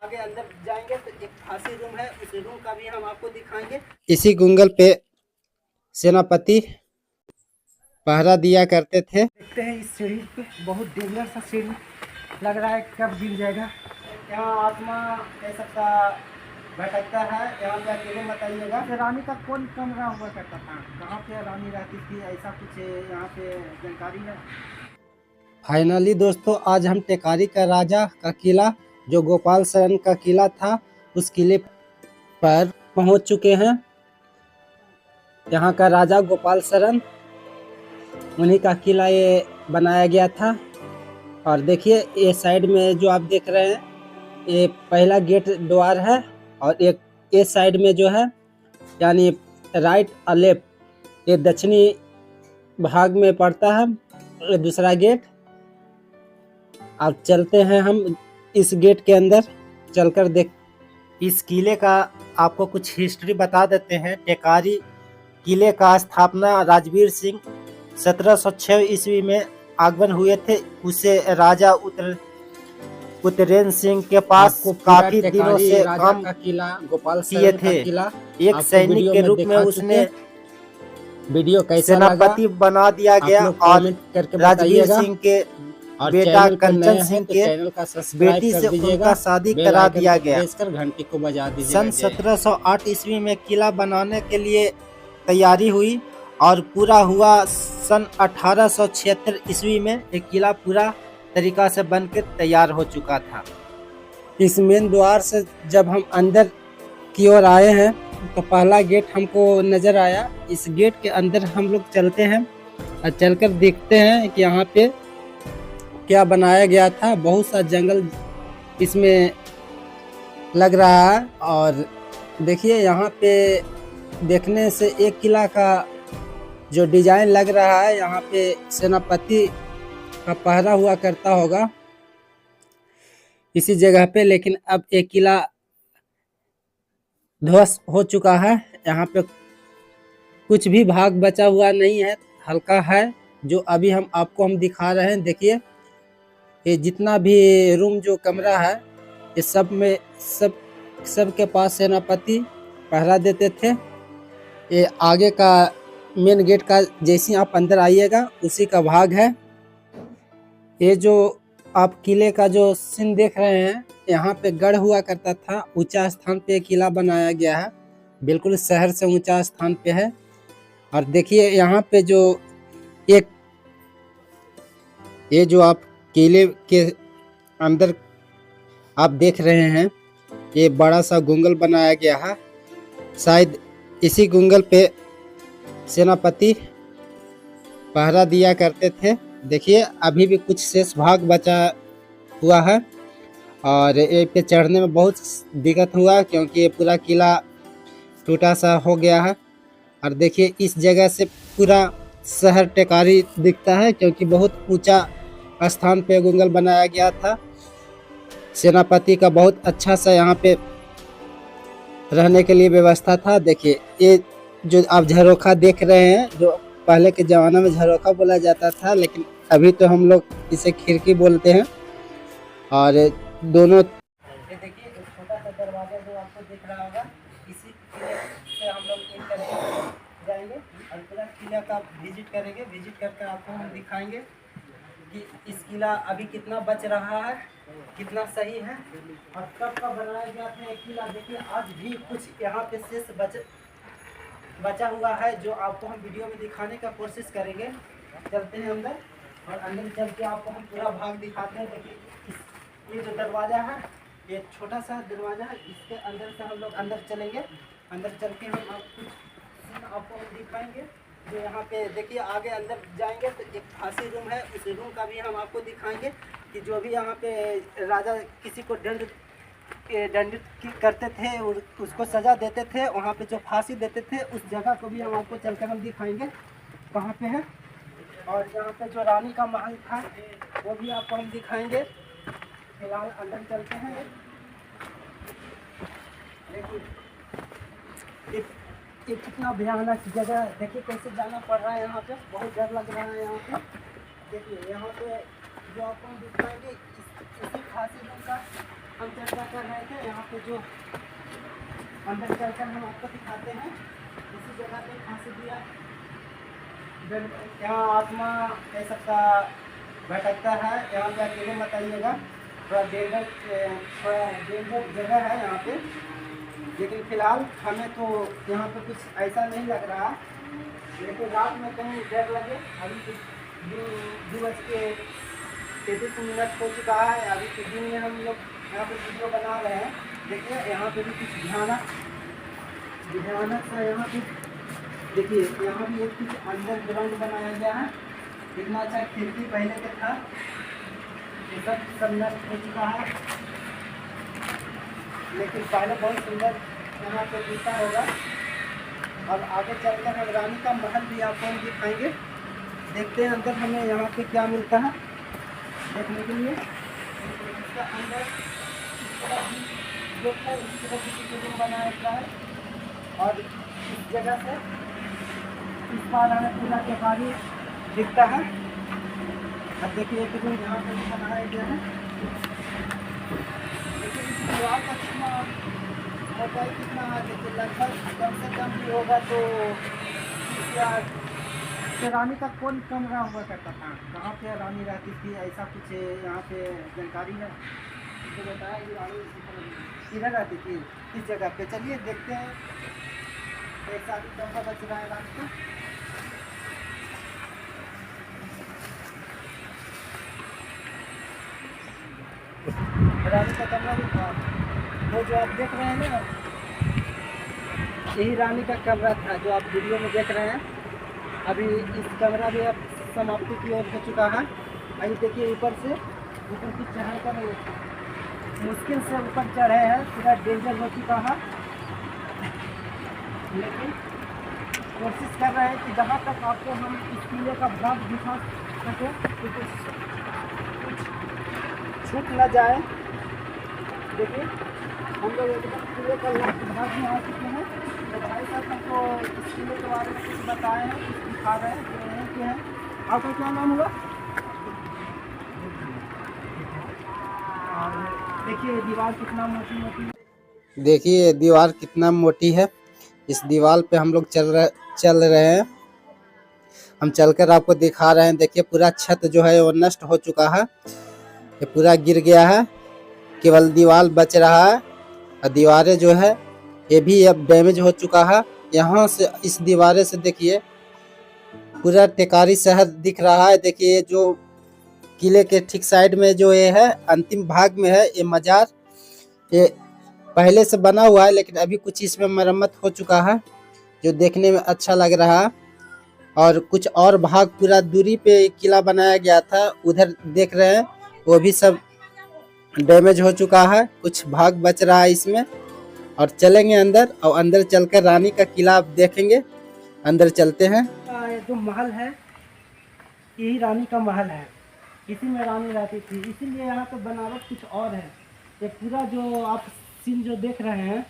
आगे अंदर जाएंगे तो एक खासी रूम है, उस रूम का भी हम आपको दिखाएंगे। इसी गुंगल पे सेनापति पहरा दिया करते थे। देखते हैं इस सीढ़ी पे, बहुत डेंजर सा सीढ़ी लग रहा है, कब गिर जाएगा। यहाँ आत्मा ऐसा का भटकता है, यहाँ पे अकेले बताइएगा। रानी का कौन कमरा हुआ करता था, कहाँ पे रानी रहती थी, ऐसा कुछ यहाँ पे जानकारी है? फाइनली दोस्तों, आज हम टेकारी का राजा का किला, जो गोपाल शरण का किला था, उस किले पर पहुंच चुके हैं। यहाँ का राजा गोपाल शरण, उन्हीं का किला ये बनाया गया था। और देखिए ये साइड में जो आप देख रहे हैं, ये पहला गेट द्वार है, और एक ये साइड में जो है, यानी राइट और लेफ्ट, ये दक्षिणी भाग में पड़ता है ये दूसरा गेट। अब चलते हैं हम इस गेट के अंदर, चलकर देख। इस किले का आपको कुछ हिस्ट्री बता देते हैं। टेकारी किले का स्थापना राजवीर सिंह 1706 ईस्वी में आगमन हुए थे। उसे राजा उतरेन सिंह के पास काफी दिनों से काम गोपाल किए थे। एक सैनिक के रूप में उसने वीडियो कैसा सेनापति बना दिया गया, और राजवीर सिंह के बेटा कंचन सिंह के बेटी से उनका शादी करा दिया गया। घंटी को बजा दीजिए। सन 1708 ईस्वी में किला बनाने के लिए तैयारी हुई और पूरा हुआ सन 1876 ईस्वी में। एक किला पूरा तरीका से बनकर तैयार हो चुका था। इस मेन द्वार से जब हम अंदर की ओर आए हैं तो पहला गेट हमको नजर आया। इस गेट के अंदर हम लोग चलते हैं और चलकर देखते हैं कि यहाँ पे क्या बनाया गया था। बहुत सा जंगल इसमें लग रहा है, और देखिए यहाँ पे देखने से एक किला का जो डिजाइन लग रहा है, यहाँ पे सेनापति का पहरा हुआ करता होगा इसी जगह पे। लेकिन अब एक किला ध्वस्त हो चुका है, यहाँ पे कुछ भी भाग बचा हुआ नहीं है, हल्का है, जो अभी आपको दिखा रहे हैं। देखिए ये जितना भी रूम जो कमरा है, ये सब में सब के पास सेनापति पहरा देते थे। ये आगे का मेन गेट का जैसे आप अंदर आइएगा उसी का भाग है। ये जो आप किले का जो सीन देख रहे हैं, यहाँ पे गढ़ हुआ करता था। ऊंचा स्थान पे किला बनाया गया है, बिल्कुल शहर से ऊंचा स्थान पे है। और देखिए यहाँ पे जो एक ये जो आप किले के अंदर आप देख रहे हैं, ये बड़ा सा गुंगल बनाया गया है। शायद इसी गुंगल पे सेनापति पहरा दिया करते थे। देखिए अभी भी कुछ शेष भाग बचा हुआ है, और ये पे चढ़ने में बहुत दिक्कत हुआ क्योंकि ये पूरा किला टूटा सा हो गया है। और देखिए इस जगह से पूरा शहर टेकारी दिखता है, क्योंकि बहुत ऊंचा स्थान पे गुंगल बनाया गया था। सेनापति का बहुत अच्छा सा यहाँ पे रहने के लिए व्यवस्था था। देखिए ये जो आप झरोखा देख रहे हैं, जो पहले के ज़माना में झरोखा बोला जाता था, लेकिन अभी तो हम लोग इसे खिड़की बोलते हैं। और दोनों ये देखिए एक छोटा सा दरवाजा जो आपको दिख रहा होगा, इसी किले से हम लोग इंटर जाएंगे और पूरा किला का विजिट करेंगे। विजिट करके आपको हम दिखाएंगे कि इस किला अभी कितना बच रहा है, कितना सही है, और कब का बनाया गया था ये किला। देखिए आज भी कुछ यहाँ पे शेष बचा हुआ है, जो आपको हम वीडियो में दिखाने का कोशिश करेंगे। चलते हैं अंदर, और अंदर चल के आपको हम पूरा भाग दिखाते हैं। देखिए ये जो दरवाज़ा है, ये छोटा सा दरवाज़ा है, इसके अंदर से हम लोग अंदर चलेंगे। अंदर चल के हम आपको हम दिखाएंगे। जो यहाँ पे देखिए आगे अंदर जाएंगे तो एक खासी रूम है, उस रूम का भी हम आपको दिखाएंगे कि जो भी यहाँ पे राजा किसी को दंडित करते थे और उसको सजा देते थे, वहाँ पे जो फांसी देते थे, उस जगह को भी हम आपको चलकर हम दिखाएंगे कहाँ पे है। और यहाँ पे जो रानी का महल था वो भी आपको हम दिखाएंगे। फिलहाल अंदर चलते हैं। देखिए ये कितना भयानक जगह, देखिए कैसे जाना पड़ रहा है, यहाँ पे बहुत डर लग रहा है। यहाँ पे देखिए, यहाँ पे जो आपको हम दिखाएंगे इसी खासी रूम का हम चर्चा कर रहे थे, यहाँ पे जो अंदर चलकर हम आपको दिखाते हैं। इसी जगह पे फांसी दिया, यहाँ आत्मा कह सकता भटकता है। यहाँ पे अकेले मत आइएगा, थोड़ा डेंजर जगह है यहाँ पे। लेकिन फ़िलहाल हमें तो यहाँ पे कुछ ऐसा नहीं लग रहा, लेकिन रात में कहीं डर लगे। अभी तो 2:33 हो चुका है। अभी के दिन में हम लोग यहाँ पे वीडियो बना रहे हैं। देखिए यहाँ पे भी कुछ भयानक सा यहाँ पे देखिए, यहाँ भी एक कुछ अंडरग्राउंड बनाया गया है। कितना अच्छा खिड़की पहले का था, ये सब नष्ट हो चुका है। लेकिन पहले बहुत सुंदर यहाँ पे दिखता होगा। अब आगे चलकर हम रानी का महल भी आपको हम दिखाएंगे। देखते हैं अंदर हमें यहाँ पे क्या मिलता है देखने के लिए। इसका अंदर जो है इस तरह की रूम बनाया गया है, और इस जगह से इस पार हमें पूरा केवाड़ी दिखता है। अब देखिए एक रूम यहाँ पे बनाया गया है। लेकिन इस दीवार का कितना मोटाई कितना है, देखिए लगभग कम से कम भी होगा तो रानी का कौन कमरा हुआ करता था, कहाँ पे रानी रहती थी, ऐसा कुछ यहाँ पे जानकारी है तो बताया कि रानी इधर रहती थी इस जगह पे। चलिए देखते हैं। एक शादी कमरा बच रहा है रानी का। रानी का कमरा भी था, वो जो आप देख रहे हैं ना, यही रानी का कमरा था जो आप वीडियो में देख रहे हैं। अभी इस कमरा भी अब समाप्ति की ओर हो चुका है। अभी देखिए ऊपर से ऊपर की चढ़ाई कर मुश्किल से ऊपर चढ़े हैं, पूरा डेंजर हो चुका है। लेकिन कोशिश कर रहे हैं कि जहाँ तक आपको हम इस किले का भाग दिखा सकें तो कुछ छूट न जाए। देखिए हम लोग एकदम किले का लास्ट भाग में आ चुके हैं। तो भाई साहब हमको इस किले के बारे में कुछ बताए हैं, कुछ दिखा रहे हैं कि हैं। आपका क्या नाम हुआ? देखिए दीवार कितना मोटी है। देखिए दीवार कितना मोटी है। इस दीवार पे हम लोग चल रहे हैं। हम चलकर आपको दिखा रहे हैं। देखिए पूरा छत जो है वो नष्ट हो चुका है, ये पूरा गिर गया है, केवल दीवार बच रहा है। और दीवारें जो है ये भी अब डैमेज हो चुका है। यहाँ से इस दीवारे से देखिए पूरा टेकारी शहर दिख रहा है। देखिए जो किले के ठीक साइड में जो ये है अंतिम भाग में है ये मजार, ये पहले से बना हुआ है लेकिन अभी कुछ इसमें मरम्मत हो चुका है जो देखने में अच्छा लग रहा है। और कुछ और भाग पूरा दूरी पे किला बनाया गया था, उधर देख रहे हैं वो भी सब डैमेज हो चुका है, कुछ भाग बच रहा है इसमें। और चलेंगे अंदर, और अंदर चलकर रानी का किला आप देखेंगे। अंदर चलते हैं। जो महल है यही रानी का महल है, इसी में रानी रहती थी, इसीलिए यहाँ पे बनावट कुछ और है। ये पूरा जो आप सीन जो देख रहे हैं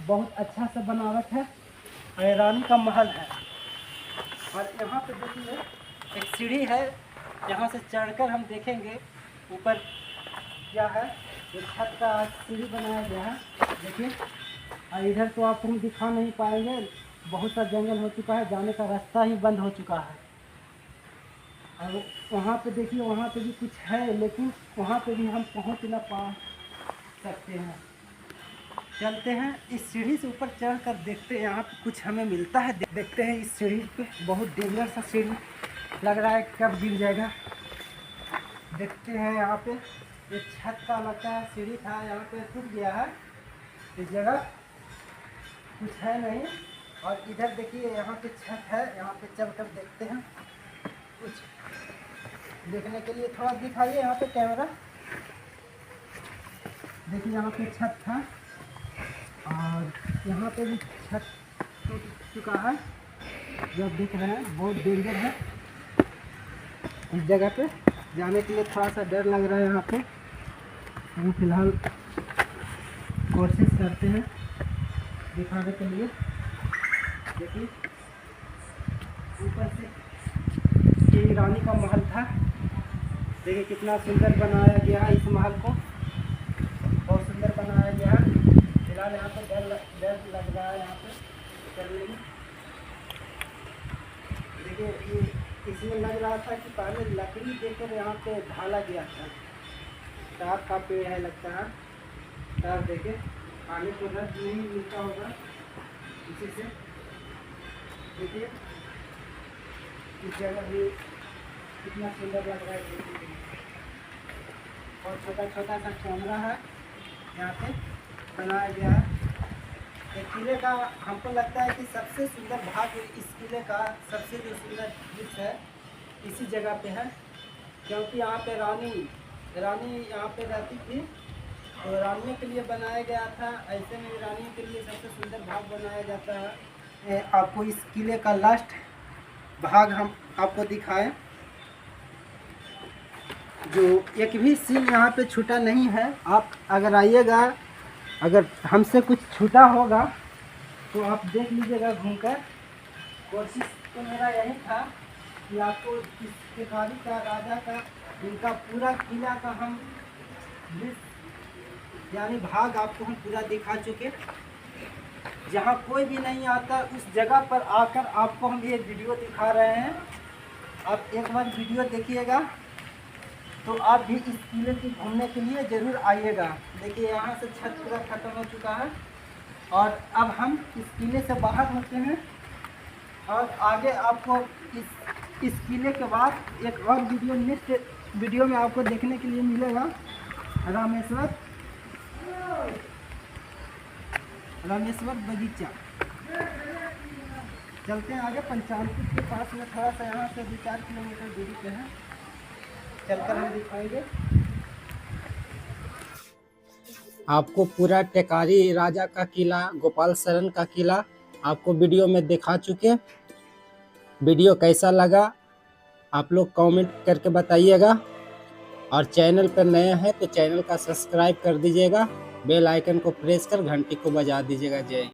बहुत अच्छा सा बनावट है, और ये रानी का महल है। और यहाँ पे देखिए एक सीढ़ी है, यहाँ से चढ़कर हम देखेंगे ऊपर क्या है। ये छत का सीढ़ी बनाया गया है देखिए। और इधर तो आपको हम दिखा नहीं पाएंगे, बहुत सा जंगल हो चुका है, जाने का रास्ता ही बंद हो चुका है। और वहाँ पे देखिए वहाँ पे भी कुछ है, लेकिन वहाँ पे भी हम पहुँच ना पा सकते हैं। चलते हैं इस सीढ़ी से ऊपर चढ़ कर देखते हैं यहाँ पे कुछ हमें मिलता है। देखते हैं इस सीढ़ी पे, बहुत डेंजर सा सीढ़ी लग रहा है, कब गिर जाएगा। देखते हैं यहाँ पे ये छत का लगता है सीढ़ी था, यहाँ पे टूट गया है, इस जगह कुछ है नहीं। और इधर देखिए यहाँ पे छत है, यहाँ पे चलकर देखते हैं कुछ देखने के लिए। थोड़ा दिखाइए यहाँ पे कैमरा। देखिए यहाँ पे छत था, और यहाँ पे भी छत टूट चुका है जो दिख रहे हैं, बहुत डेंजर है। इस जगह पे जाने के लिए थोड़ा सा डर लग रहा है। यहाँ पे हम फिलहाल कोशिश करते हैं दिखाने के लिए। देखिए ऊपर से ये रानी का महल था, देखिए कितना सुंदर बनाया गया है इस महल को, बहुत सुंदर बनाया गया है। फिलहाल यहाँ पे डर लग रहा है यहाँ पे चलने में। देखिए ये इसमें लग रहा था कि पहले लकड़ी देकर यहाँ पे ढाला गया था। तार का पेड़ है लगता है, तार देके पानी को रस नहीं मिलता होगा इसी से। देखिए इस जगह भी कितना सुंदर लग रहा है देखने के लिए। और छोटा छोटा सा कैमरा है यहाँ पे बनाया गया है। एक किले का हमको लगता है कि सबसे सुंदर भाग इस किले का, सबसे जो सुंदर दृश्य है इसी जगह पे है, क्योंकि यहाँ पे रानी यहाँ पे रहती थी, तो रानियों के लिए बनाया गया था। ऐसे में रानियों के लिए सबसे सुंदर भाग बनाया जाता है। आपको इस किले का लास्ट भाग हम आपको दिखाएं, जो एक भी सीन यहाँ पे छूटा नहीं है। आप अगर आइएगा, अगर हमसे कुछ छूटा होगा तो आप देख लीजिएगा घूमकर। कोशिश तो मेरा यही था कि आपको इस टिकारी का, राजा का, इनका पूरा किला का हम यानी भाग आपको हम पूरा दिखा चुके। जहाँ कोई भी नहीं आता उस जगह पर आकर आपको हम ये वीडियो दिखा रहे हैं। आप एक बार वीडियो देखिएगा तो आप भी इस किले की घूमने के लिए ज़रूर आइएगा। देखिए यहाँ से छत पूरा खत्म हो चुका है और अब हम इस किले से बाहर होते हैं और आगे आपको इस किले के बाद एक और वीडियो नेक्स्ट वीडियो में आपको देखने के लिए मिलेगा। रामेश्वर बगीचा। चलते हैं आगे, पंचानपुर के पास में, थोड़ा सा यहाँ से 2-4 किलोमीटर दूरी पे है, चलकर हम दिखाएंगे आपको पूरा टेकारी राजा का किला, गोपाल शरण का किला आपको वीडियो में दिखा चुके। वीडियो कैसा लगा आप लोग कमेंट करके बताइएगा, और चैनल पर नए हैं तो चैनल का सब्सक्राइब कर दीजिएगा, बेल आइकन को प्रेस कर घंटी को बजा दीजिएगा। जय